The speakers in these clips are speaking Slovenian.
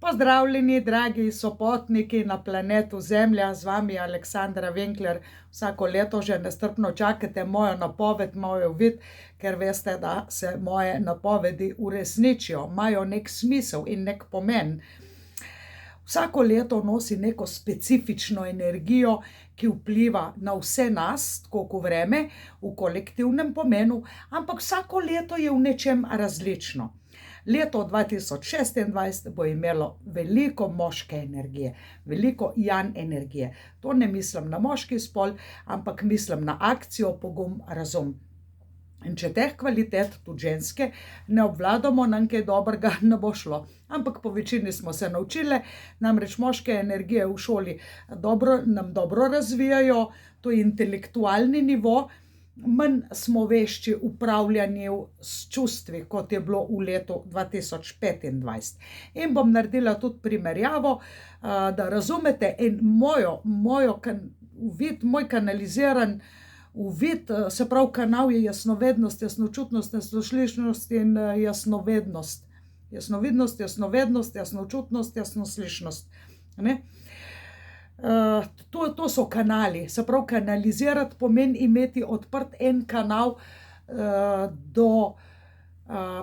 Pozdravljeni, dragi sopotniki na planetu Zemlja, z vami je Aleksandra Winkler. Vsako leto že nestrpno čakate mojo napoved, moj uvid, ker veste, da se moje napovedi uresničijo, imajo nek smisel in nek pomen. Vsako leto nosi neko specifično energijo, ki vpliva na vse nas, tako kot vreme, v kolektivnem pomenu, ampak vsako leto je v nečem različno. Leto 2026 bo imelo veliko moške energije, veliko jan energije. To ne mislim na moški spol, ampak mislim na akcijo, pogum, razum. In če teh kvalitet, tudi ženske, ne obvladamo, nam kaj dobrega ne bo šlo. Ampak po večini smo se naučile, namreč moške energije v šoli nam dobro razvijajo, to je intelektualni nivo, manj smo vešči upravljanju s čustvi, kot je bilo v letu 2025. In bom naredila tudi primerjavo, da razumete in moj kanaliziran uvid, se pravi kanal je jasnovednost, jasnočutnost, jasnoslišnost in jasnovednost. Jasnovidnost, jasnovednost, jasnočutnost, jasnoslišnost. To so kanali, se pravi kanalizirati pomeni imeti odprt en kanal do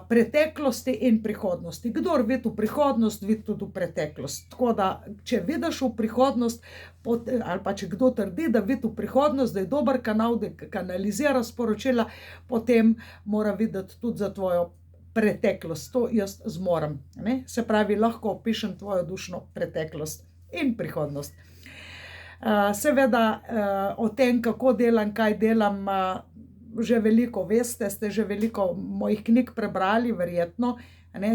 preteklosti in prihodnosti. Kdor vidi v prihodnost, vidi tudi v preteklost. Tako da, če vidiš v prihodnost, ali pa če kdo trdi, da vidi v prihodnost, da je dober kanal, da kanalizira sporočila, potem mora videti tudi za tvojo preteklost. To jaz zmorem. Se pravi, lahko opišem tvojo dušno preteklost in prihodnost. Seveda o tem, kako delam, kaj delam, že veliko veste, ste že veliko mojih knjig prebrali, verjetno.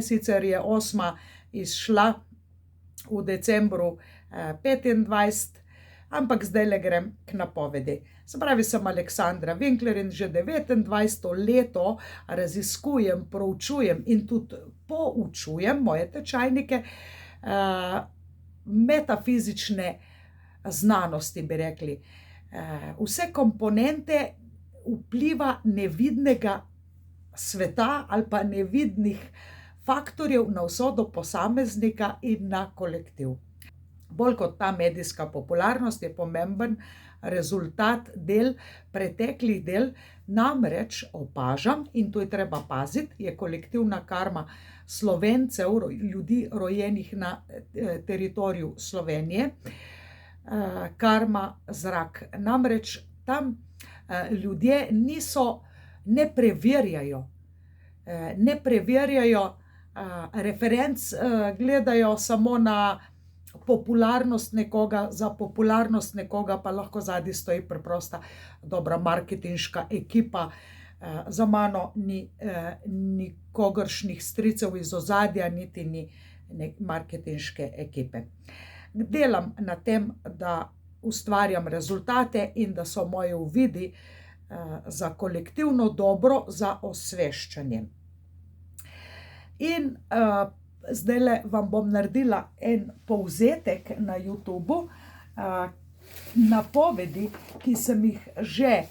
Sicer je 8. izšla v decembru 25, ampak zdajle grem k napovedi. Se pravi, sem Aleksandra Winkler in že 29. leto raziskujem, proučujem in tudi poučujem moje tečajnike metafizične znanosti, bi rekli. Vse komponente vpliva nevidnega sveta ali pa nevidnih faktorjev na usodo posameznika in na kolektiv. Bolj kot ta medijska popularnost je pomemben rezultat preteklih del, namreč opažam, in to je treba paziti, je kolektivna karma Slovencev, ljudi rojenih na teritoriju Slovenije, karma zrak. Namreč tam ljudje ne preverjajo referenc, gledajo samo na popularnost nekoga, za popularnost nekoga pa lahko zadaj stoji preprosta dobra marketinška ekipa. Za mano ni nikogaršnih stricev iz ozadja, niti ni marketinške ekipe. Delam na tem, da ustvarjam rezultate in da so moji uvidi za kolektivno dobro, za osveščanje. In zdajle vam bom naredila en povzetek na YouTubu, napovedi, ki sem jih že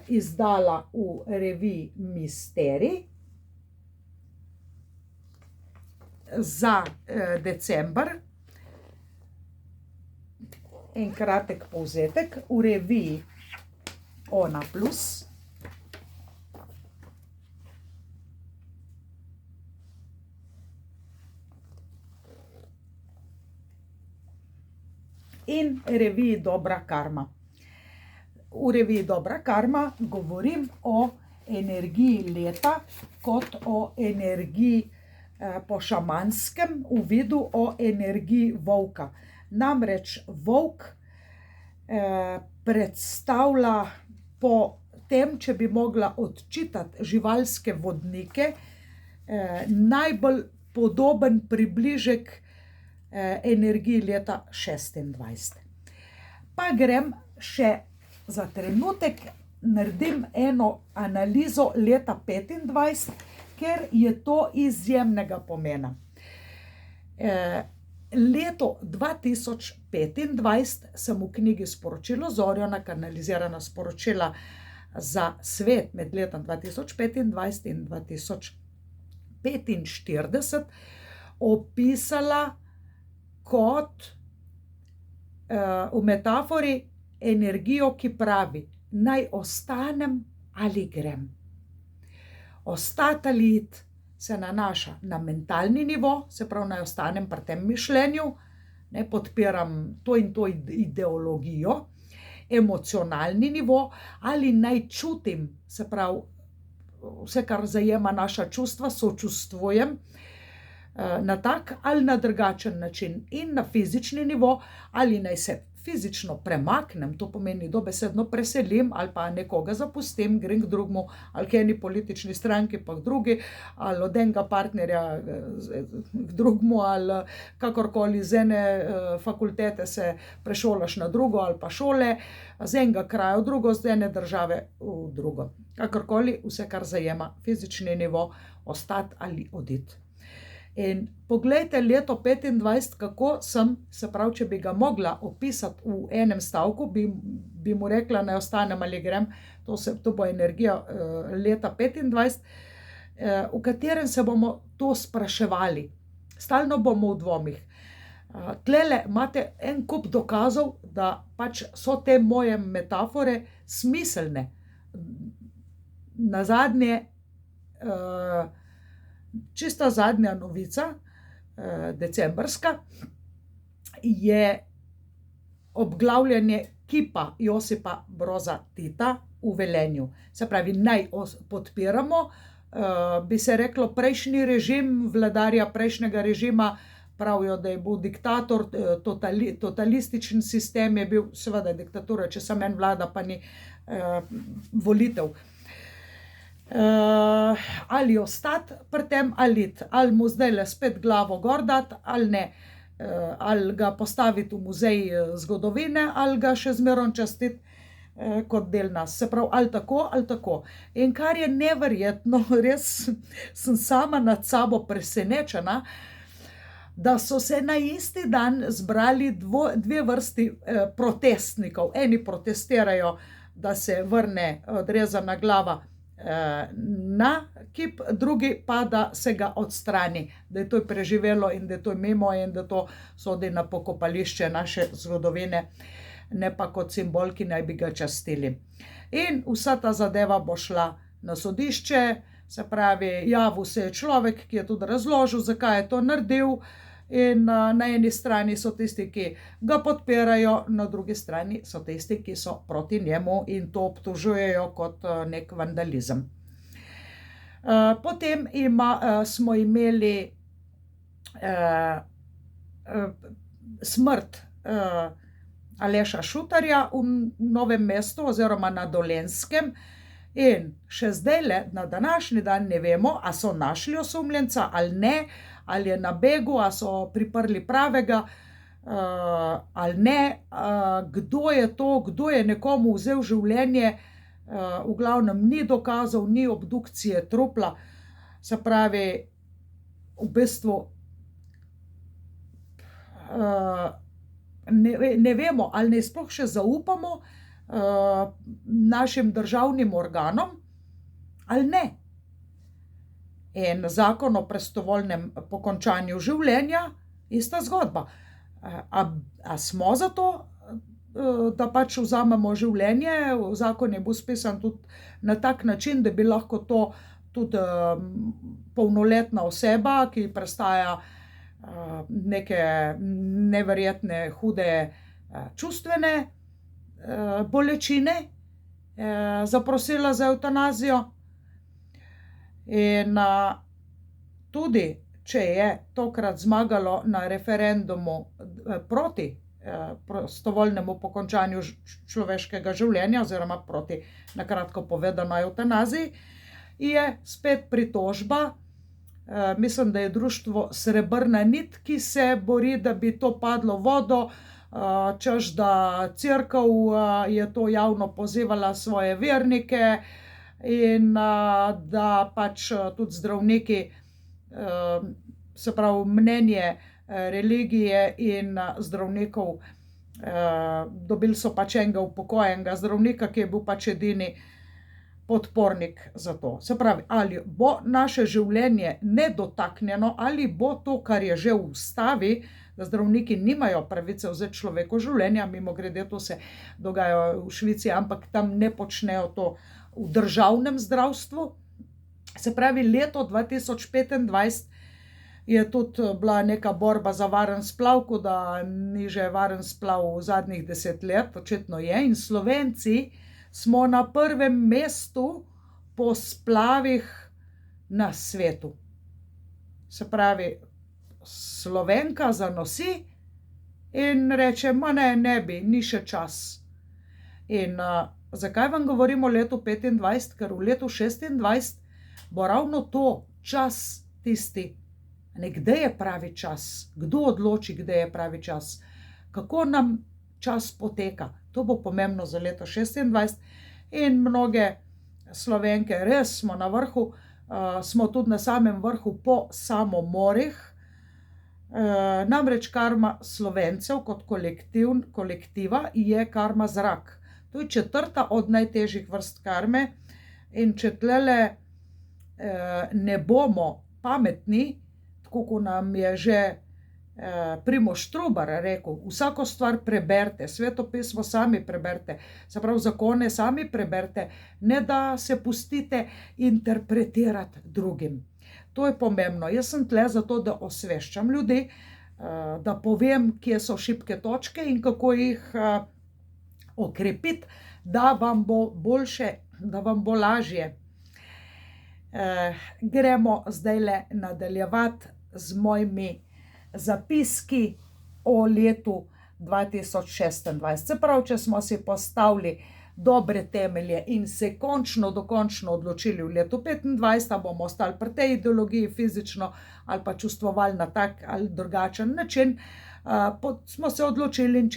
izdala v reviji Misterij za december. En kratek povzetek v reviji Ona Plus. In reviji Dobra karma. V reviji Dobra karma govorim o energiji leta kot o energiji po šamanskem uvidu, o energiji volka. Namreč volk predstavlja po tem, če bi mogla odčitati živalske vodnike, najbolj podoben približek energiji leta 26. Pa grem še za trenutek, naredim eno analizo leta 25, ker je to izjemnega pomena. Leto 2025 sem v knjigi Sporočilo Zorjona, kanalizirana sporočila za svet med letom 2025 in 2045, opisala kot v metafori energijo, ki pravi, naj ostanem ali grem. Ostati ali iti se nanaša na mentalni nivo, se pravi, naj ostanem pri tem mišljenju, ne podpiram to in to ideologijo, emocionalni nivo, ali naj čutim, se pravi, vse, kar zajema naša čustva, sočustvujem na tak ali na drugačen način, in na fizični nivo, ali naj se fizično premaknem, to pomeni dobesedno preselim, ali pa nekoga zapustim, grem k drugemu, ali k eni politični stranki, pa k drugi, ali od enega partnerja k drugemu, ali kakorkoli z ene fakultete se prešolaš na drugo, ali pa šole, z enega kraja v drugo, z ene države v drugo. Kakorkoli, vse, kar zajema fizični nivo, ostati ali oditi. In poglejte leto 25, kako sem, se pravi, če bi ga mogla opisati v enem stavku, bi mu rekla, naj ostanem ali grem, to bo energija leta 25, v katerem se bomo to spraševali. Stalno bomo v dvomih. Tlele imate en kup dokazov, da pač so te moje metafore smiselne. Nazadnje, čista zadnja novica, decembrska, je obglavljanje kipa Josipa Broza Tita v Velenju. Se pravi, naj podpiramo, bi se reklo, prejšnji režim, vladarja prejšnjega režima, pravijo, da je bil diktator, totalističen sistem je bil, seveda diktatura, če samo en vlada, pa ni volitev. Ali ostati pri tem, ali mu zdaj spet glavo gor dati, ali ne, ali ga postaviti v muzej zgodovine, ali ga še zmerom častiti kot del nas. Se pravi, ali tako, ali tako. In kar je neverjetno, res sem sama nad sabo presenečena, da so se na isti dan zbrali dve vrsti protestnikov. Eni protestirajo, da se vrne odrezana glava na kip, drugi pa, da se ga odstrani, da je to preživelo in da je to mimo in da to sodi na pokopališče naše zgodovine, ne pa kot simbol, ki naj bi ga častili. In vsa ta zadeva bo šla na sodišče, se pravi, javil se je človek, ki je tudi razložil, zakaj je to naredil, in na eni strani so tisti, ki ga podpirajo, na drugi strani so tisti, ki so proti njemu in to obtožujejo kot nek vandalizem. Potem smo imeli smrt Aleša Šutarja v Novem mestu oziroma na Dolenjskem, in še zdajle, na današnji dan, ne vemo, a so našli osumljenca ali ne, ali je na begu, a so priprli pravega ali ne, kdo je to, kdo je nekomu vzel življenje, v glavnem ni dokazov, ni obdukcije trupla, se pravi, v bistvu ne vemo, ali ne sploh še zaupamo našim državnim organom, ali ne. In zakon o prostovoljnem pokončanju življenja, ista zgodba. A smo za to, da pač vzamemo življenje? Zakon je bil spisan tudi na tak način, da bi lahko to tudi polnoletna oseba, ki prestaja neke neverjetne, hude čustvene bolečine, zaprosila za evtanazijo. In tudi, če je tokrat zmagalo na referendumu proti prostovoljnemu pokončanju človeškega življenja, oziroma proti, na kratko povedano, evtanaziji, je spet pritožba, mislim, da je društvo Srebrna nit, ki se bori, da bi to padlo v vodo, češ da cerkev je to javno pozivala svoje vernike, in da pač tudi zdravniki, se pravi, mnenje religije in zdravnikov, dobili so pač enega upokojenega zdravnika, ki je bil pač edini podpornik za to. Se pravi, ali bo naše življenje nedotaknjeno, ali bo to, kar je že v ustavi, da zdravniki nimajo pravice vzeti človeku življenja, mimogrede to se dogaja v Švici, ampak tam ne počnejo to v državnem zdravstvu. Se pravi, leto 2025 je tudi bila neka borba za varen splav, ko da ni že varen splav v zadnjih 10 let, očitno je, in Slovenci smo na prvem mestu po splavih na svetu. Se pravi, Slovenka zanosi in reče, ma ne bi, ni še čas. In zakaj vam govorim o letu 25? Ker v letu 26 bo ravno to čas tisti. Kdaj je pravi čas? Kdo odloči, kdaj je pravi čas? Kako nam čas poteka? To bo pomembno za leto 26 in mnoge Slovenke res smo na vrhu, smo tudi na samem vrhu po samomorih. Namreč karma Slovencev kot kolektiva je karma zrak. To je 4. od najtežjih vrst karme in če tlele ne bomo pametni, tako kot nam je že Primož Trubar rekel, vsako stvar preberite, Sveto pismo sami preberite, se pravi zakone sami preberite, ne da se pustite interpretirati drugim. To je pomembno. Jaz sem tle zato, da osveščam ljudi, da povem, kje so šibke točke in kako jih okrepiti, da vam bo boljše, da vam bo lažje. Gremo zdajle nadaljevati z mojimi zapiski o letu 2026. Se pravi, če smo si postavili dobre temelje in se dokončno odločili v letu 25, da bomo ostali pri tej ideologiji fizično ali pa čustvovali na tak ali drugačen način, smo se odločili in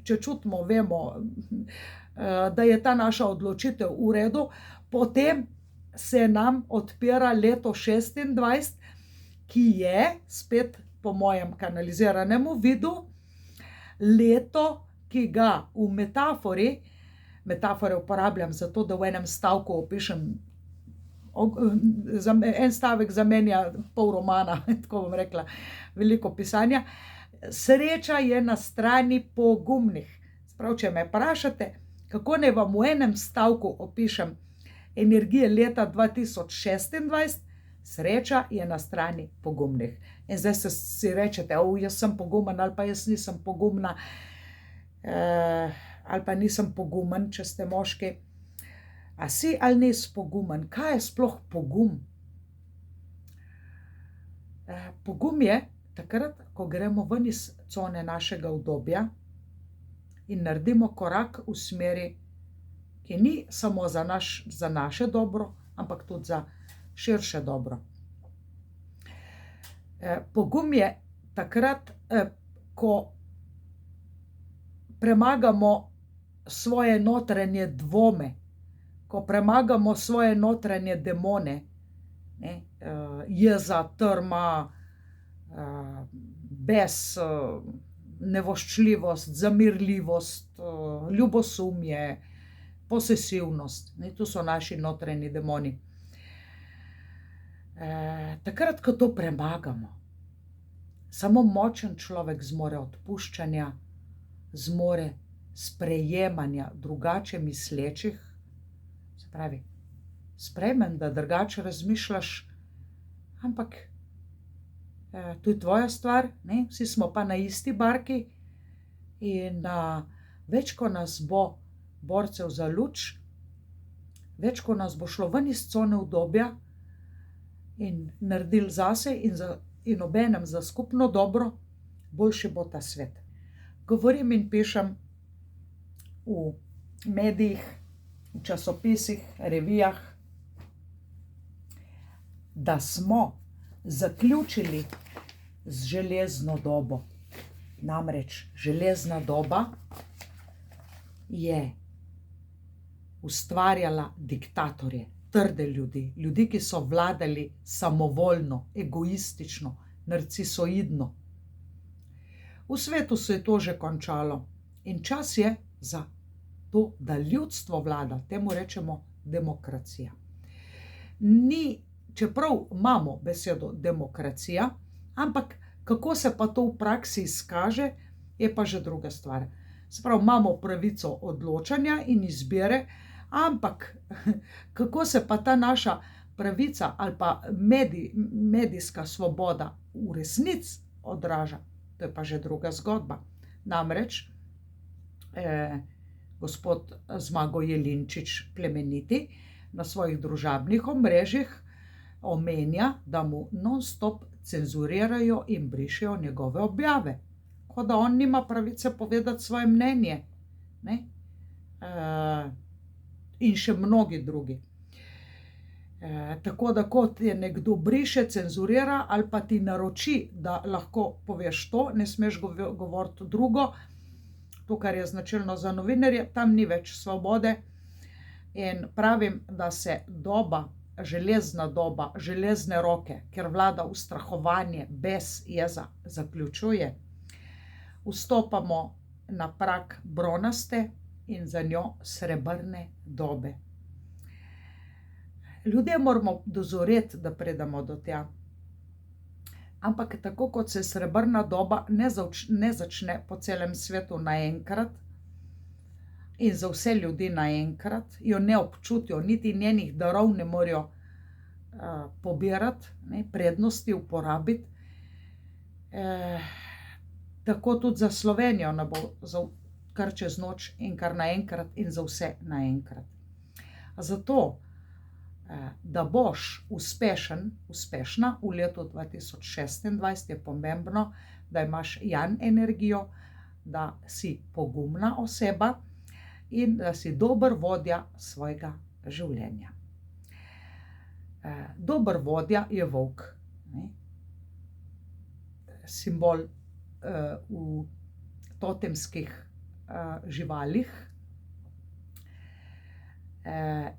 če čutimo, vemo, da je ta naša odločitev v redu, potem se nam odpira leto 26, ki je spet po mojem kanaliziranemu vidu leto, ki ga v metafore uporabljam zato, da v enem stavku opišem, en stavek zamenja pol romana, tako bom rekla, veliko pisanja. Sreča je na strani pogumnih. Sprav, če me vprašate, kako naj vam v enem stavku opišem energije leta 2026, sreča je na strani pogumnih. In zdaj si rečete, jaz sem pogumen ali pa jaz nisem pogumna, ali pa nisem pogumen, če ste moški. A si ali nisi pogumen? Kaj je sploh pogum? Pogum je takrat, ko gremo ven iz cone našega udobja in naredimo korak v smeri, ki ni samo za naše dobro, ampak tudi za širše dobro. Pogum je takrat, ko premagamo svoje notranje dvome, ko premagamo svoje notranje demone, jeza, trma, bes, nevoščljivost, zamirljivost, ljubosumje, posesivnost. To so naši notranji demoni. Takrat, ko to premagamo, samo močen človek zmore odpuščanja, zmore sprejemanja drugače mislečih. Se pravi, sprejmem, da drugače razmišljaš, ampak to je tvoja stvar, vsi smo pa na isti barki in več, ko nas bo borcev za luč, več, ko nas bo šlo ven iz cone udobja in naredili zase in obenem za skupno dobro, boljši bo ta svet. Govorim in pišem v medijih, v časopisih, revijah, da smo zaključili z železno dobo. Namreč železna doba je ustvarjala diktatorje, trde ljudi, ljudi, ki so vladali samovoljno, egoistično, narcisoidno. V svetu se je to že končalo in čas je za to, da ljudstvo vlada, temu rečemo demokracija. Čeprav imamo besedo demokracija, ampak kako se pa to v praksi izkaže, je pa že druga stvar. Se pravi, imamo pravico odločanja in izbire, ampak kako se pa ta naša pravica ali pa medijska svoboda v resnici odraža, to je pa že druga zgodba. Namreč gospod Zmago Jelinčič Plemeniti na svojih družabnih omrežjih omenja, da mu non-stop cenzurirajo in brišejo njegove objave, kot da on nima pravice povedati svoje mnenje, ne? In še mnogi drugi. Tako da kot je nekdo briše, cenzurira ali pa ti naroči, da lahko poveš to, ne smeš govoriti drugo, to, kar je značilno za novinarje, tam ni več svobode. In pravim, da se železna doba, železne roke, ker vlada ustrahovanje, bes, jeza, zaključuje. Vstopamo na prag bronaste in za njo srebrne dobe. Ljudje moramo dozoreti, da pridemo do tja. Ampak tako kot se srebrna doba ne začne po celem svetu naenkrat in za vse ljudi naenkrat, jo ne občutijo, niti njenih darov ne morejo pobirati, prednosti uporabiti. Tako tudi za Slovenijo ne bo kar čez noč in kar naenkrat in za vse naenkrat. Zato, da boš uspešna v letu 2026, je pomembno, da imaš jan energijo, da si pogumna oseba in da si dober vodja svojega življenja. Dober vodja je volk, simbol v totemskih živalih.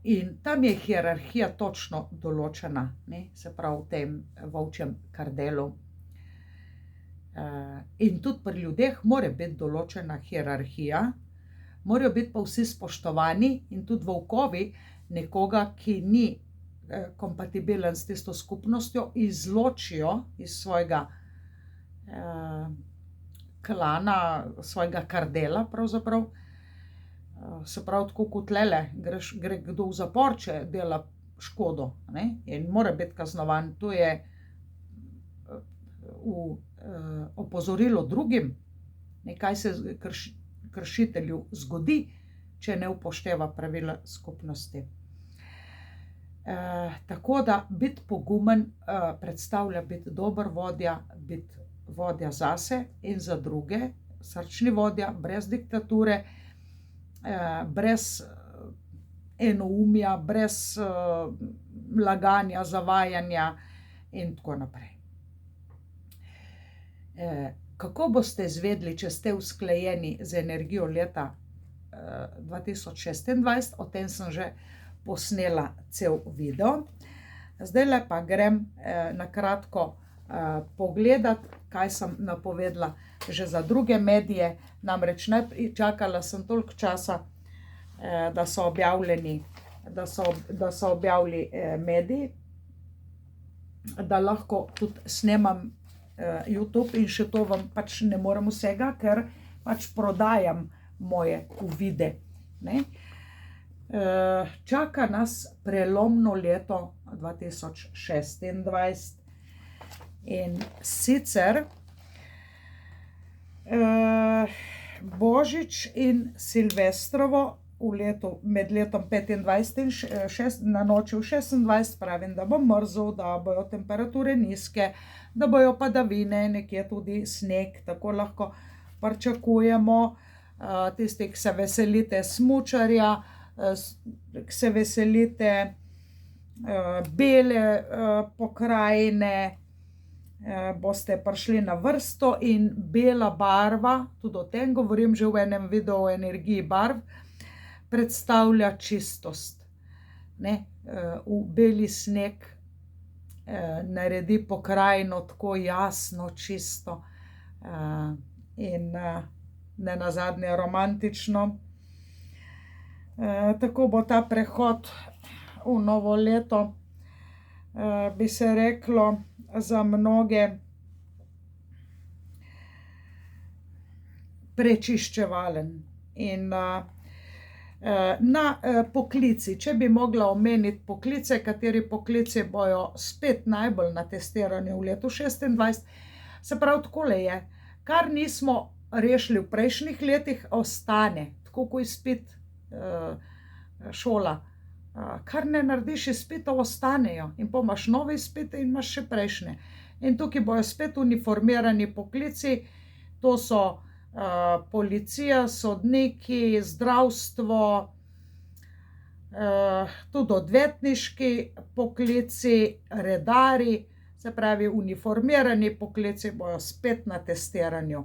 In tam je hierarhija točno določena, se pravi v tem volčjem kardelu. In tudi pri ljudeh mora biti določena hierarhija, morajo biti pa vsi spoštovani in tudi volkovi nekoga, ki ni kompatibilen s tisto skupnostjo, izločijo iz svojega klana, svojega kardela pravzaprav. Se pravi, tako kot tlele, gre kdo v zapor, če dela škodo, in mora biti kaznovan. To je opozorilo drugim, kaj se kršitelju zgodi, če ne upošteva pravila skupnosti. Tako da biti pogumen predstavlja biti dober vodja, biti vodja zase in za druge, srčni vodja, brez diktature, brez enoumja, brez laganja, zavajanja in tako naprej. Kako boste izvedli, če ste usklajeni z energijo leta 2026? O tem sem že posnela cel video. Zdajle pa grem na kratko pogledati, kaj sem napovedala že za druge medije. Namreč čakala sem toliko časa, da so objavili mediji, da lahko tudi snemam YouTube in še to vam pač ne morem vsega, ker pač prodajam moje uvide. Čaka nas prelomno leto 2026 in sicer Božič in Silvestrovo med letom 25 in na noči v 26, pravim, da bo mrzel, da bojo temperature nizke, da bojo padavine, nekje tudi sneg, tako lahko pričakujemo. Tisti, ki se veselite smučarja, ki se veselite bele pokrajine, boste prišli na vrsto in bela barva, tudi o tem govorim že v enem videu o energiji barv, predstavlja čistost. V beli sneg naredi pokrajino tako jasno, čisto in nenazadnje romantično. Tako bo ta prehod v novo leto, bi se reklo, za mnoge prečiščevalen. In na poklici, če bi mogla omeniti poklice, kateri poklici bojo spet najbolj na testiranju v letu 2026, se pravi, takole je, kar nismo rešili v prejšnjih letih, ostane, tako kot izpit, šola. Kar ne narediš izpitov, ostanejo in potem imaš nove izpite in imaš še prejšnje. In tukaj bojo spet uniformirani poklici, to so policija, sodniki, zdravstvo, tudi odvetniški poklici, redari, se pravi, uniformirani poklici bojo spet na testiranju.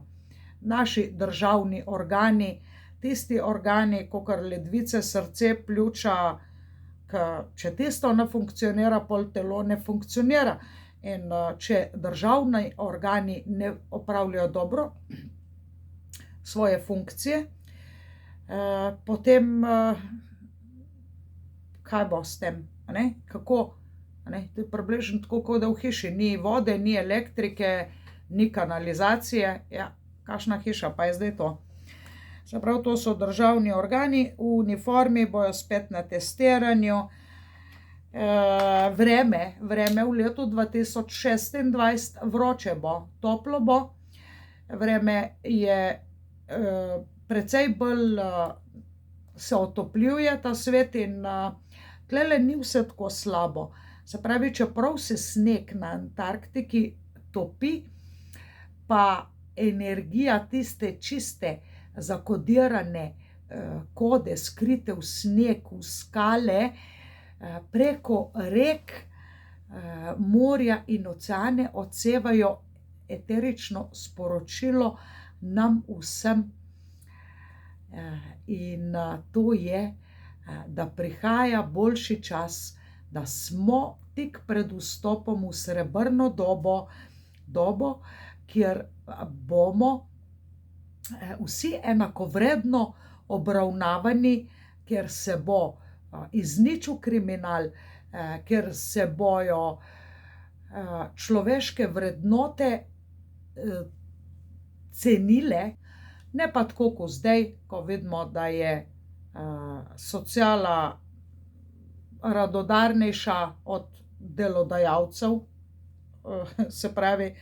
Naši državni organi, tisti organi, kakor ledvice, srce, pljuča, če tisto ne funkcionira, pol telo ne funkcionira. In če državni organi ne opravljajo dobro svoje funkcije, potem kaj bo s tem, kako, to je približno tako, kot da v hiši ni vode, ni elektrike, ni kanalizacije, ja, kakšna hiša pa je zdaj to. Se pravi, to so državni organi, v uniformi bojo spet na testiranju. Vreme v letu 2026, vroče bo, toplo bo, vreme je precej bolj se otopljuje ta svet in tlele ni vse tako slabo. Se pravi, čeprav se sneg na Antarktiki topi, pa energija tiste čiste zakodirane kode, skrite v sneg, v skale, preko rek, morja in oceane odsevajo eterično sporočilo nam vsem. In to je, da prihaja boljši čas, da smo tik pred vstopom v srebrno dobo, kjer bomo vsi enakovredno obravnavani, kjer se bo izničil kriminal, kjer se bojo človeške vrednote cenile, ne pa tako kot zdaj, ko vidimo, da je sociala radodarnejša od delodajalcev, se pravi,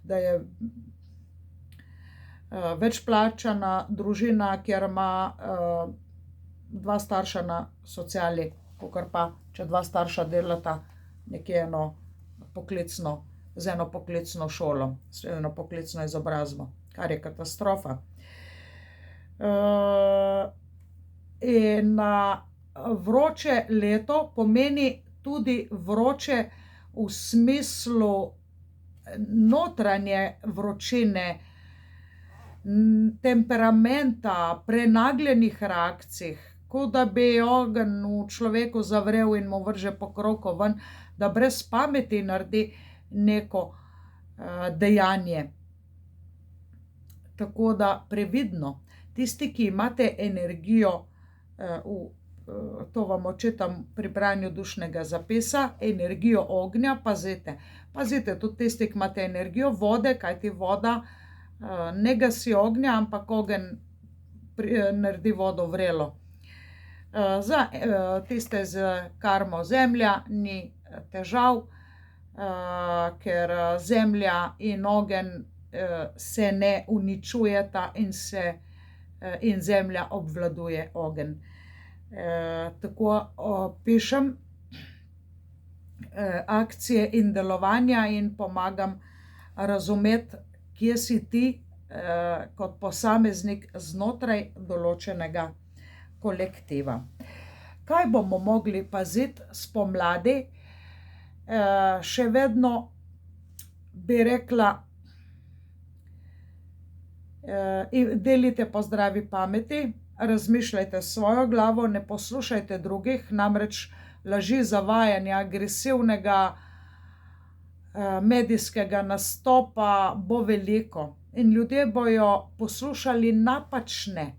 da je večplačana družina, kjer ima dva starša na sociali, kakor pa, če dva starša delata nekje z eno poklicno šolo, z eno poklicno izobrazbo, kar je katastrofa. In vroče leto pomeni tudi vroče v smislu notranje vročine, temperamenta, prenagljenih reakcij, kot da bi ogenj v človeku zavrel in mu vrže pokrovko ven, da brez pameti naredi neko dejanje. Tako da previdno, tisti, ki imate energijo, to vam očitam pri branju dušnega zapisa, energijo ognja, pazite, tudi tisti, ki imate energijo vode, kajti voda ne gasi ognja, ampak ogenj naredi vodo vrelo. Za tiste z karmo zemlja ni težav, ker zemlja in ogenj se ne uničujeta in zemlja obvladuje ogenj. Tako pišem akcije in delovanja in pomagam razumeti, kje si ti kot posameznik znotraj določenega kolektiva. Kaj bomo mogli paziti spomladi? Še vedno bi rekla, delite po zdravi pameti, razmišljajte s svojo glavo, ne poslušajte drugih, namreč laži, zavajanja, agresivnega medijskega nastopa bo veliko in ljudje bojo poslušali napačne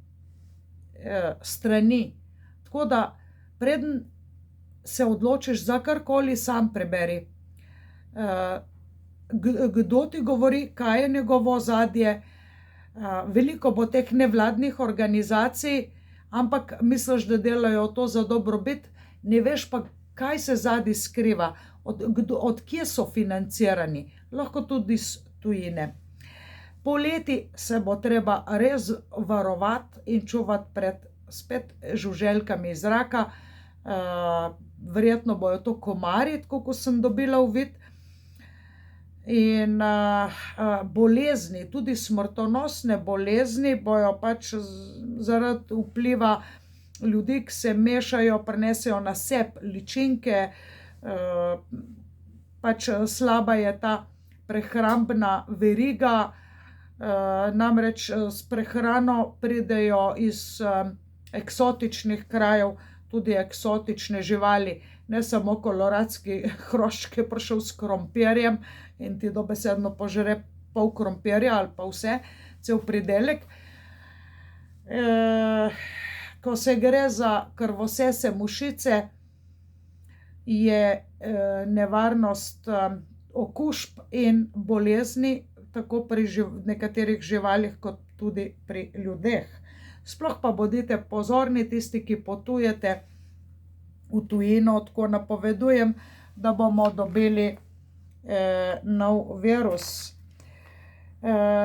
strani. Tako da preden se odločiš za karkoli, sam preberi. Kdo ti govori, kaj je njegovo ozadje. Veliko bo teh nevladnih organizacij, ampak misliš, da delajo to za dobrobit, ne veš pa, kaj se zadaj skriva, od kje so financirani, lahko tudi iz tujine. Poleti se bo treba res varovati in čuvati pred spet žuželkami iz zraka. Verjetno bojo to komarji, tako kot sem dobila uvid. In bolezni, tudi smrtonosne bolezni bojo pač zaradi vpliva ljudi, ki se mešajo, prenesejo na sebe ličinke, pač slaba je ta prehrambna veriga, namreč s prehrano pridejo iz eksotičnih krajev tudi eksotične živali, ne samo koloradski hrošč, ki je prišel s krompirjem in ti dobesedno požre pol krompirja ali pa vse, cel pridelek. Ko se gre za krvosese mušice, je nevarnost okužb in bolezni tako pri nekaterih živalih kot tudi pri ljudeh. Sploh pa bodite pozorni tisti, ki potujete v tujino, tako napovedujem, da bomo dobili nov virus.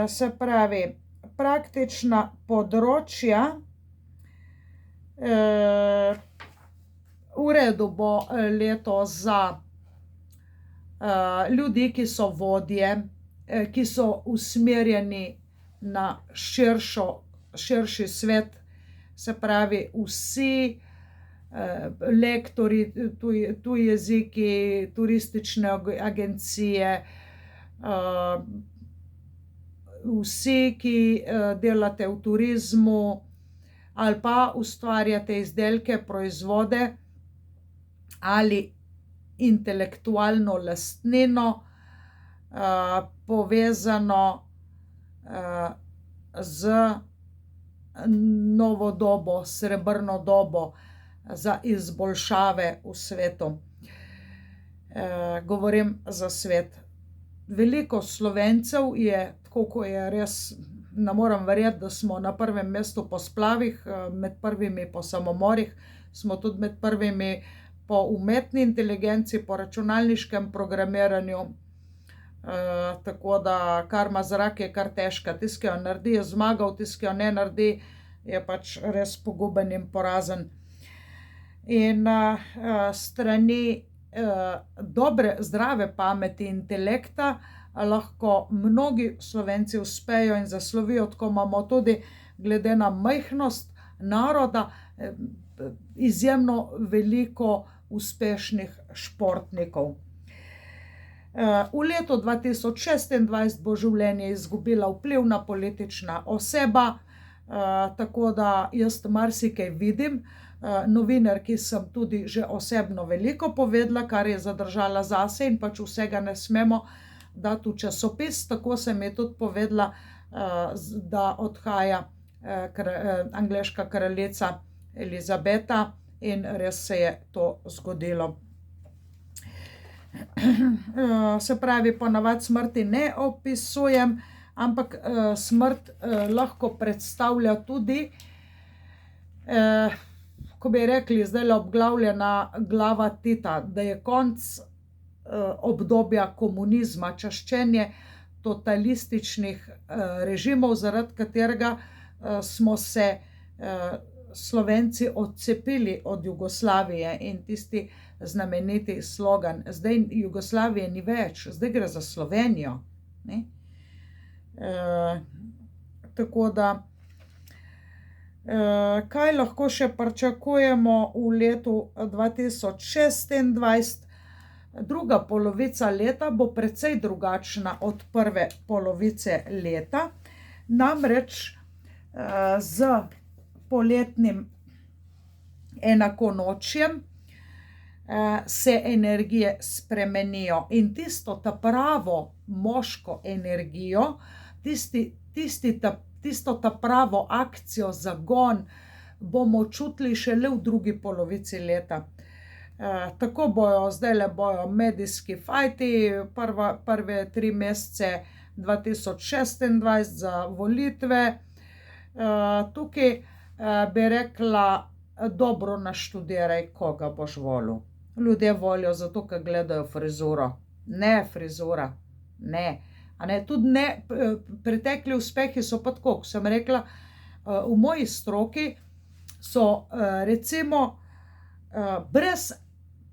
Se pravi, praktična področja, v redu bo leto za ljudi, ki so vodje, ki so usmerjeni na širši svet, se pravi vsi lektori, tuji jeziki, turistične agencije, vsi, ki delate v turizmu ali pa ustvarjate izdelke, proizvode ali intelektualno lastnino, povezano z novo dobo, srebrno dobo, za izboljšave v svetu. Govorim za svet. Veliko Slovencev je, tako ko je res, ne morem verjeti, da smo na prvem mestu po splavih, med prvimi po samomorih, smo tudi med prvimi po umetni inteligenci, po računalniškem programiranju, tako da karma zrak je kar težka. Tisti, ki jo naredi, je zmagal, tisti, ki jo ne naredi, je pač res poguben in porazen. In strani dobre, zdrave pameti, intelekta, lahko mnogi Slovenci uspejo in zaslovijo, tako imamo tudi glede na majhnost naroda izjemno veliko uspešnih športnikov. V letu 2026 bo življenje izgubila vplivna politična oseba, tako da jaz marsikaj vidim. Novinarki sem tudi že osebno veliko povedala, kar je zadržala zase in pač vsega ne smemo dati v časopis. Tako sem je tudi povedala, da odhaja angleška kraljica Elizabeta in res se je to zgodilo. Se pravi, ponavadi smrti ne opisujem, ampak smrt lahko predstavlja tudi, ko bi rekli, zdaj obglavljena glava Tita, da je konec obdobja komunizma, čaščenje totalističnih režimov, zaradi katerega smo se Slovenci odcepili od Jugoslavije in tisti znameniti slogan, zdaj Jugoslavije ni več, zdaj gre za Slovenijo. Tako da, kaj lahko še pričakujemo v letu 2026? Druga polovica leta bo precej drugačna od prve polovice leta, namreč z poletnim enakonočjem se energije spremenijo in tisto ta pravo moško energijo, tisto ta pravo akcijo, zagon bomo čutili šele v drugi polovici leta. Tako bojo, zdajle bojo medijski fajti, prve 3 mesece 2026 za volitve. Tukaj bi rekla, dobro naštudiraj, koga boš volil. Ljudje volijo zato, ker gledajo frizuro. Ne frizura, ne. Tudi ne, pretekli uspehi so pa tako, ko sem rekla, v moji stroki so recimo brez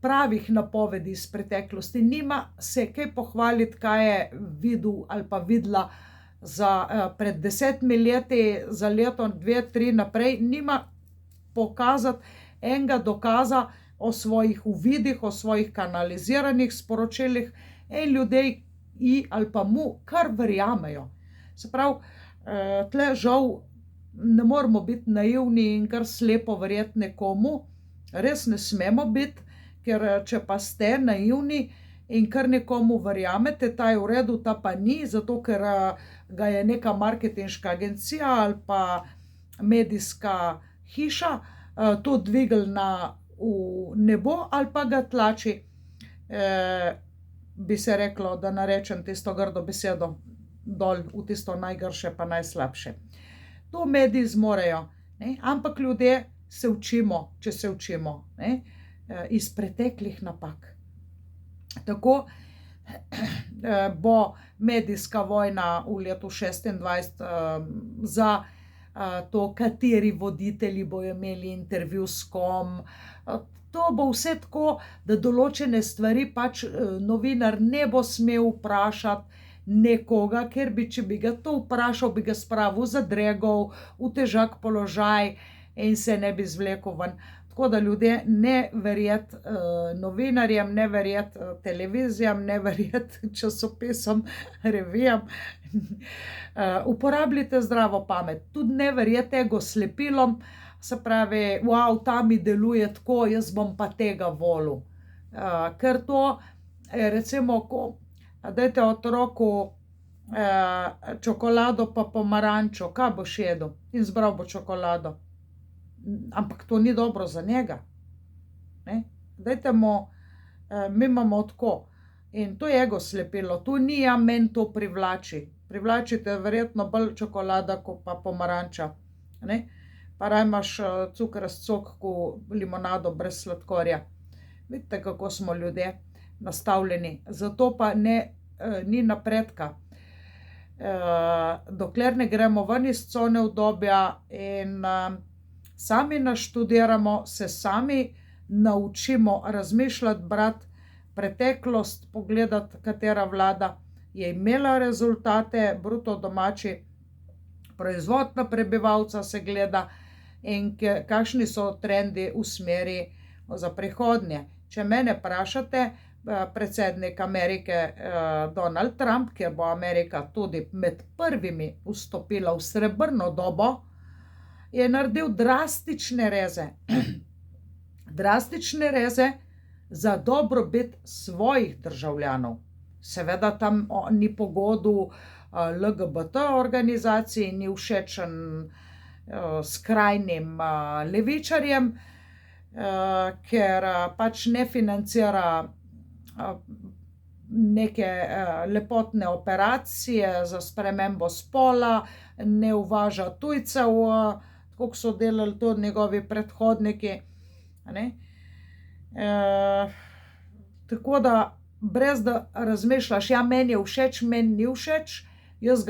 pravih napovedi iz preteklosti, nima se kaj pohvaliti, kaj je videl ali pa videla pred 10 leti, za leto, 2, 3 naprej, nima pokazati enega dokaza o svojih uvidih, o svojih kanaliziranih sporočilih in ljudje ali pa mu kar verjamejo. Se pravi, tle žal ne moramo biti naivni in kar slepo verjeti nekomu, res ne smemo biti, ker če pa ste naivni in kar nekomu verjamete, ta je v redu, ta pa ni, zato ker ga je neka marketinška agencija ali pa medijska hiša to dvignila v nebo ali pa ga tlači, bi se reklo, da narečem tisto grdo besedo, dol v tisto najgrše pa najslabše. To mediji zmorejo, ne? Ampak ljudje se učimo, če se učimo, ne? Iz preteklih napak. Tako bo medijska vojna v letu 2026 za to, kateri voditelji bojo imeli intervju s kom. To bo vse tako, da določene stvari pač novinar ne bo smel vprašati nekoga, ker če bi ga to vprašal, bi ga spravil zadregov, v težak položaj in se ne bi zvlekel ven. Tako da ljudje ne verjeti novinarjem, ne verjeti televizijam, ne verjeti časopisom, revijam. Uporabljite zdravo pamet, tudi ne verjeti ego slepilom, se pravi, wow, ta mi deluje tako, jaz bom pa tega volil. Ker to, recimo, ko dajte otroku čokolado pa pomarančo, kaj boš jedel? In zbral bo čokolado. Ampak to ni dobro za njega. Ne? Dajte mu, mi imamo tako. In to je ego slepilo, to ni, ja, meni to privlači. Privlačite verjetno bolj čokolada, kot pa pomaranča. Ne? Pa raj imaš cukrast sok, kot limonado brez sladkorja. Vidite, kako smo ljudje nastavljeni. Zato pa ni napredka. Dokler ne gremo ven iz cone udobja in sami naštudiramo, se sami naučimo razmišljati, brati preteklost, pogledati, katera vlada je imela rezultate, bruto domači proizvod na prebivalca se gleda in kakšni so trendi v smeri za prihodnje. Če mene vprašate, predsednik Amerike Donald Trump, ker bo Amerika tudi med prvimi vstopila v srebrno dobo, je naredil drastične reze. Drastične reze za dobrobit svojih državljanov. Seveda tam ni pogodu LGBT organizacij, ni všečen skrajnim levičarjem, ker pač ne financira neke lepotne operacije za spremembo spola, ne uvaža tujcev, tako so delali tudi njegovi predhodniki. Tako da, brez da razmišljaš, ja, meni je všeč, meni ni všeč, jaz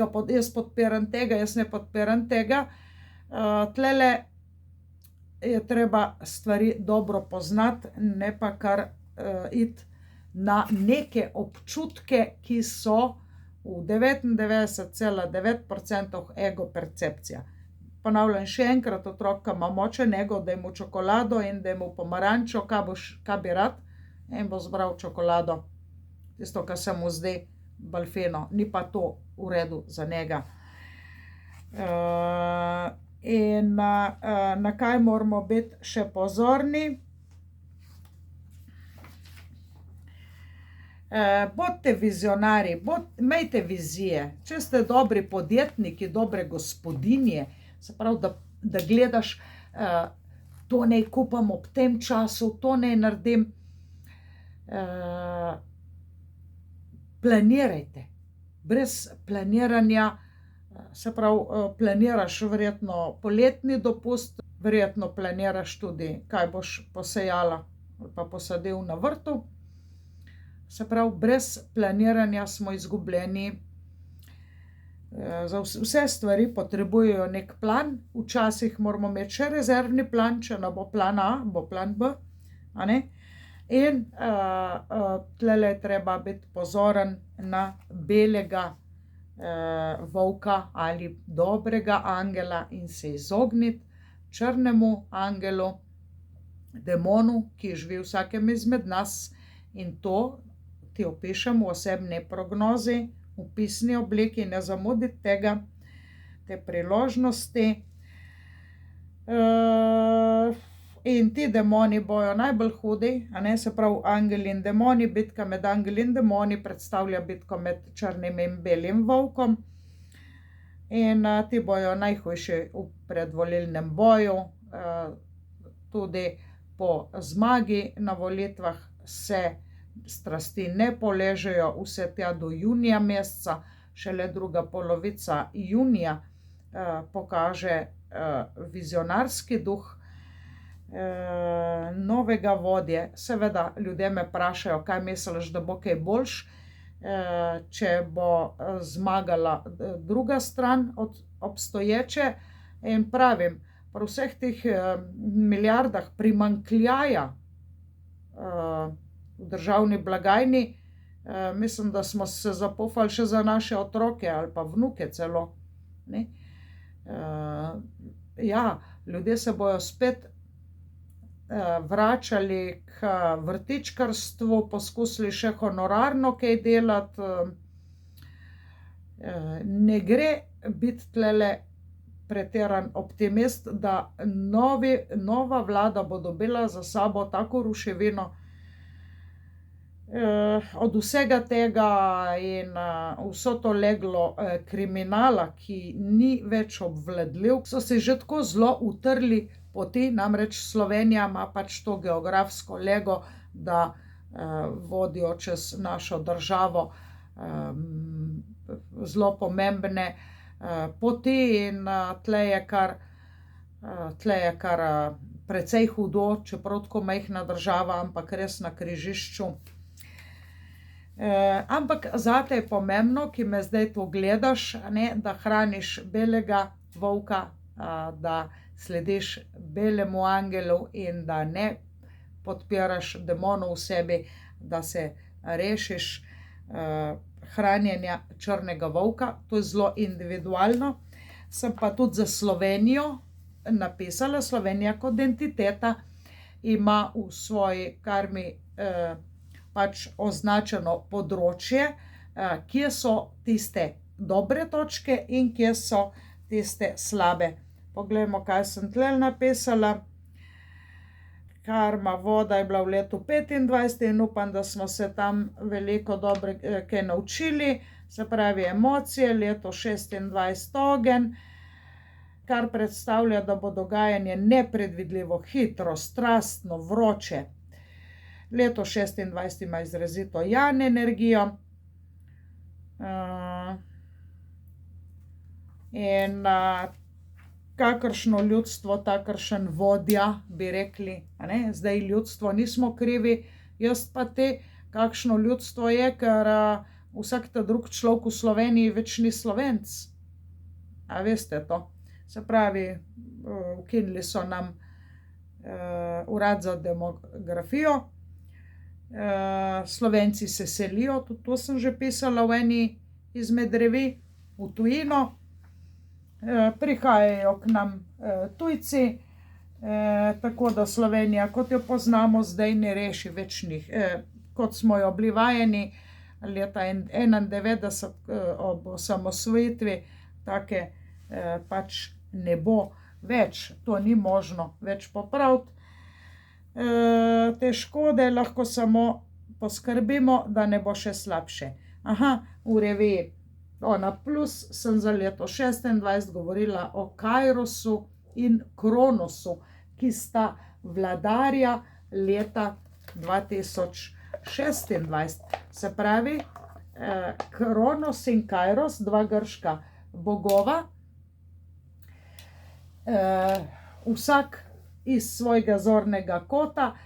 podpiram tega, jaz ne podpiram tega. Tlele je treba stvari dobro poznati, ne pa kar iti na neke občutke, ki so v 99,9% ego percepcija. Ponavljam še enkrat, otroka ima močen ego, daj mu čokolado in daj mu pomarančo, kaj bi rad, in bo zbral čokolado. Tisto, kar se mu zdi bolj fino, ni pa to v redu za njega. In na kaj moramo biti še pozorni? Bodite vizionarji, imejte vizije. Če ste dobri podjetniki, dobre gospodinje, se pravi, da gledaš, to naj kupam ob tem času, to naj naredim, planirajte. Brez planiranja, se pravi, planiraš verjetno poletni dopust, verjetno planiraš tudi, kaj boš posejala ali pa posadil na vrtu. Se pravi, brez planiranja smo izgubljeni. Za vse stvari potrebujejo nek plan, včasih moramo imeti še rezervni plan, če ne bo plan A, bo plan B, a ne? In tlele je treba biti pozoren na belega volka ali dobrega angela in se izogniti črnemu angelu, demonu, ki živi v vsakem izmed nas, in to ti opišem v osebni prognozi, v pisni obliki, ne zamuditi tega, te priložnosti. In ti demoni bojo najbolj hudi, a ne, se pravi angeli in demoni, bitka med angeli in demoni predstavlja bitko med črnim in belim volkom. In ti bojo najhujši v predvolilnem boju, tudi po zmagi na volitvah se strasti ne poležejo vse tja do junija meseca, šele druga polovica junija pokaže vizionarski duh novega vodje. Seveda ljudje me vprašajo, kaj misliš, da bo kaj boljš, če bo zmagala druga stran od obstoječe, in pravim, pri vseh teh milijardah primanjkljaja v državni blagajni, mislim, da smo se zapufali še za naše otroke ali pa vnuke celo, ne. Ja, ljudje se bojo spet vračali k vrtičkarstvu, poskusili še honorarno kaj delati. Ne gre biti tlele pretiran optimist, da nova vlada bo dobila za sabo tako ruševino od vsega tega in vso to leglo kriminala, ki ni več obvladljiv. So se že tako zelo utrli poti, namreč Slovenija ima pač to geografsko lego, da vodijo čez našo državo zelo pomembne poti, in tle je kar precej hudo, čeprav tako majhna država, ampak res na križišču. Ampak zate je pomembno, ki me zdaj tu gledaš, ne, da hraniš belega volka, da slediš belemu angelu in da ne podpiraš demonov v sebi, da se rešiš hranjenja črnega volka. To je zelo individualno. Sem pa tudi za Slovenijo napisala, Slovenija kot entiteta ima v svoji karmi pač označeno področje, kje so tiste dobre točke in kje so tiste slabe. Poglejmo, kaj sem tle napisala. Karma voda je bila v letu 25 in upam, da smo se tam veliko dobro kaj naučili. Se pravi emocije, leto 26 ogenj, kar predstavlja, da bo dogajanje nepredvidljivo, hitro, strastno, vroče. Leto 26 ima izrazito Jan energijo. In kakršno ljudstvo, takršen vodja, bi rekli, a ne? Zdaj ljudstvo nismo krivi, jaz pa te, kakšno ljudstvo je, ker vsak ta drug človek v Sloveniji več ni Slovenc. A veste to? Se pravi, ukinili so nam urad za demografijo, Slovenci se selijo, tudi to sem že pisala v eni izmed revij, v tujino. Prihajajo k nam tujci, tako da Slovenija, kot jo poznamo, zdaj ne reši več njih, kot smo jo bili vajeni leta 91 ob osamosvojitvi, take pač ne bo več, to ni možno več popraviti. Te škode lahko samo poskrbimo, da ne bo še slabše. V reviji Ona Plus sem za leto 26 govorila o Kairosu in Kronosu, ki sta vladarja leta 2000 26, se pravi Kronos in Kairos, dva grška bogova, vsak iz svojega zornega kota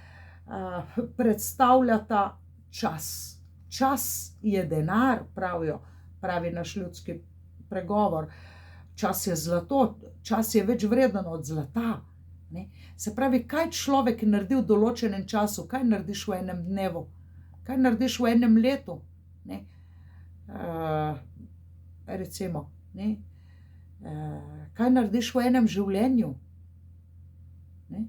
predstavljata čas. Čas je denar, pravi naš ljudski pregovor. Čas je zlato, čas je več vreden od zlata. Ne? Se pravi, kaj človek naredi v določenem času, kaj narediš v enem dnevu, kaj narediš v enem letu. Ne? Recimo, ne? Kaj narediš v enem življenju. Ne?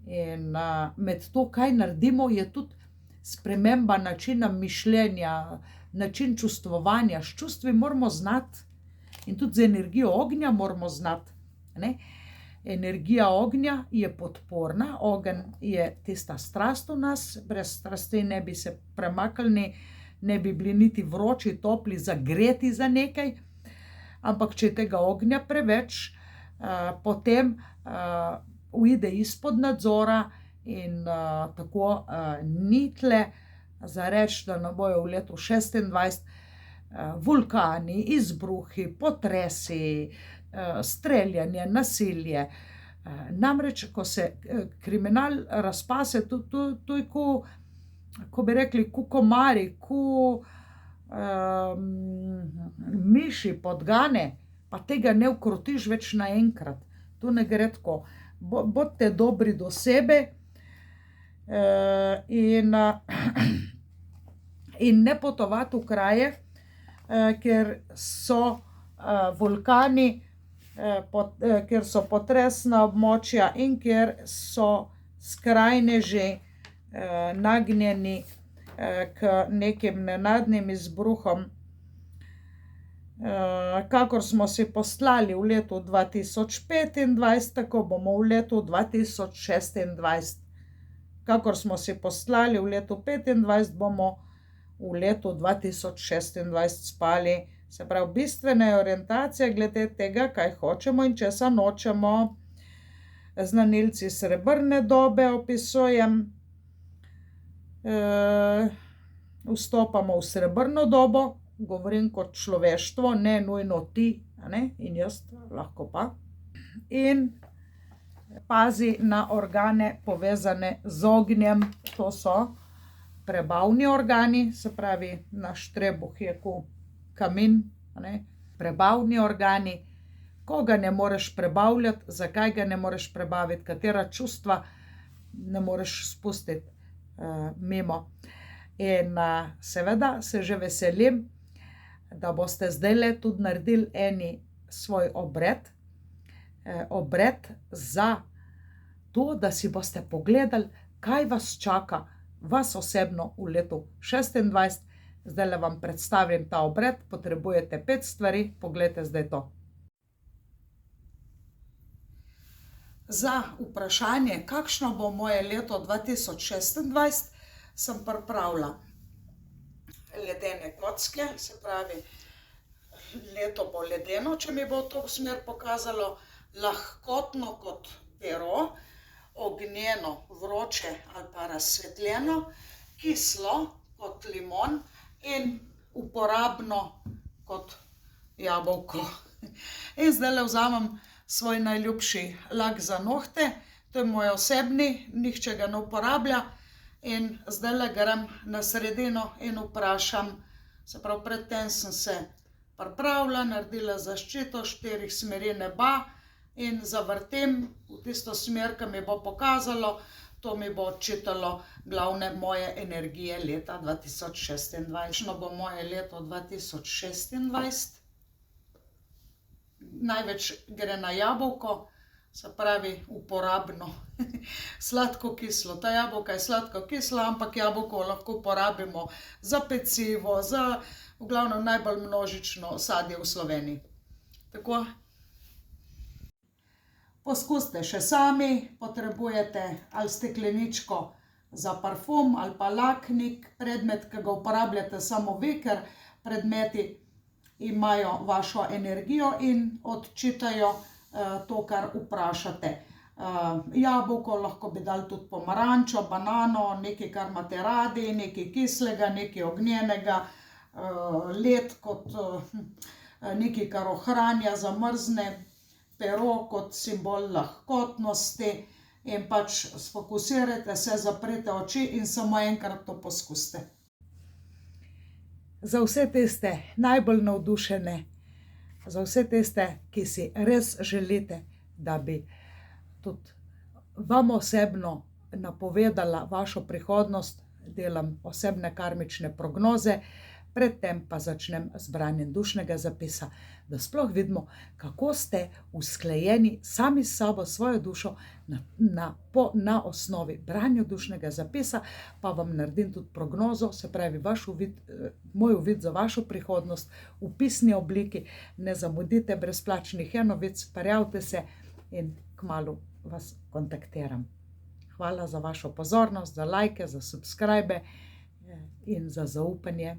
In med to, kaj naredimo, je tudi sprememba načina mišljenja, način čustvovanja. S čustvi moramo znati in tudi z energijo ognja moramo znati. Ne? Energija ognja je podporna, ogenj je tista strast v nas, brez strasti ne bi se premaknili, ne bi bili niti vroči, topli, zagreti za nekaj, ampak če je tega ognja preveč, potem uide izpod nadzora in tako ni tle za reči, da ne bojo v letu 26 vulkani, izbruhi, potresi, streljanje, nasilje. Namreč, ko se kriminal razpase, to je ko bi rekli, ko komari, ko miši, podgane, pa tega ne ukrotiš več naenkrat. To ne gre tako. Bodite dobri do sebe in ne potovati v kraje, ker so vulkani, ker so potresna območja in ker so skrajneži nagnjeni k nekim nenadnim izbruhom, kakor smo si poslali v letu 2025, tako bomo v letu 2026. Kakor smo si poslali v letu 2025, bomo v letu 2026 spali. Se pravi, bistvena je orientacija glede tega, kaj hočemo in česa nočemo. Znanilci srebrne dobe opisujem. Vstopamo v srebrno dobo, govorim kot človeštvo, ne nujno ti, ne? In jaz lahko pa. In pazi na organe povezane z ognjem, to so prebavni organi, se pravi, naš trebuh je kot kamin, ne? Prebavni organi, ko ga ne moreš prebavljati, zakaj ga ne moreš prebaviti, katera čustva ne moreš spustiti mimo. In seveda se že veselim, da boste zdajle tudi naredili eni svoj obred, obred za to, da si boste pogledali, kaj vas čaka, vas osebno v letu 26. Zdajle vam predstavim ta obred, potrebujete 5 stvari, poglejte zdaj to. Za vprašanje, kakšno bo moje leto 2026, sem pripravila ledene kocke, se pravi, leto bo ledeno, če mi bo to v smer pokazalo, lahkotno kot pero, ognjeno, vroče ali pa razsvetljeno, kislo kot limon in uporabno kot jabolko. In zdajle vzamem svoj najljubši lak za nohte, to je moj osebni, nihče ga ne uporablja. In zdajle grem na sredino in vprašam, se pravi, predtem sem se pripravila, naredila zaščito 4 smeri neba in zavrtem v tisto smer, ki mi bo pokazalo, to mi bo odčitalo glavne moje energije leta 2026. Kakšno bo moje leto 2026? Največ gre na jabolko, se pravi uporabno, sladko-kislo. Ta jabolka je sladko-kisla, ampak jabolko lahko uporabimo za pecivo, za v glavnem najbolj množično sadje v Sloveniji. Tako. Poskusite še sami, potrebujete ali stekleničko za parfum ali pa laknik, predmet, ki ga uporabljate samo vi, ker predmeti imajo vašo energijo in odčitajo to, kar vprašate. jabolko, lahko bi dali tudi pomarančo, banano, nekaj, kar imate radi, nekaj kislega, nekaj ognjenega, led kot nekaj, kar ohranja, zamrzne, pero kot simbol lahkotnosti in pač sfokusirajte se, zaprite oči in samo enkrat to poskusite. Za vse tiste najbolj navdušene, za vse tiste, ki si res želite, da bi tudi vam osebno napovedala vašo prihodnost, delam osebne karmične prognoze, predtem pa začnem z branjem dušnega zapisa, da sploh vidimo, kako ste usklajeni sami s sabo, svojo dušo, na osnovi branja dušnega zapisa, pa vam naredim tudi prognozo, se pravi moj uvid za vašo prihodnost v pisni obliki. Ne zamudite brezplačnih enovic, prijavite se in kmalu vas kontaktiram. Hvala za vašo pozornost, za lajke, za subscribe in za zaupanje.